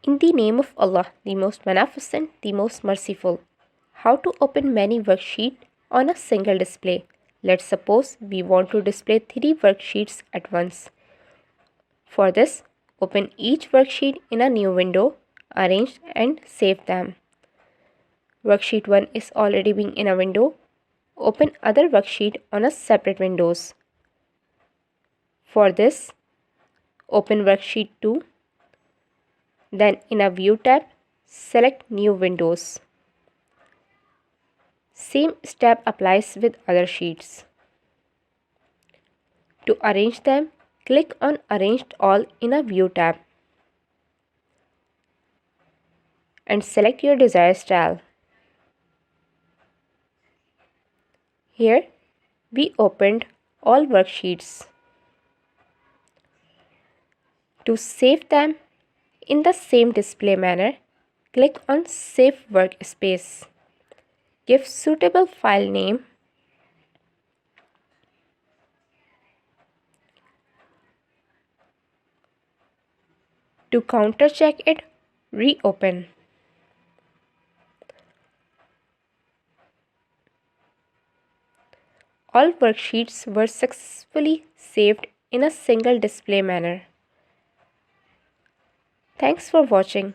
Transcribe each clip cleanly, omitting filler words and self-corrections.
In the name of Allah, the most beneficent, the most merciful. How to open many worksheets on a single display. Let's suppose we want to display 3 worksheets at once. For this, open each worksheet in a new window, arrange and save them. Worksheet 1 is already being in a window. Open other worksheet on a separate windows. For this, open worksheet 2. Then in a View tab, select New Windows. Same step applies with other sheets. To arrange them, click on Arrange All in a View tab and select your desired style. Here, we opened all worksheets. To save them in the same display manner, click on Save Workspace. Give suitable file name. To counter check it, reopen. All worksheets were successfully saved in a single display manner. Thanks for watching.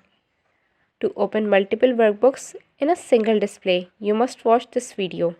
To open multiple workbooks in a single display, you must watch this video.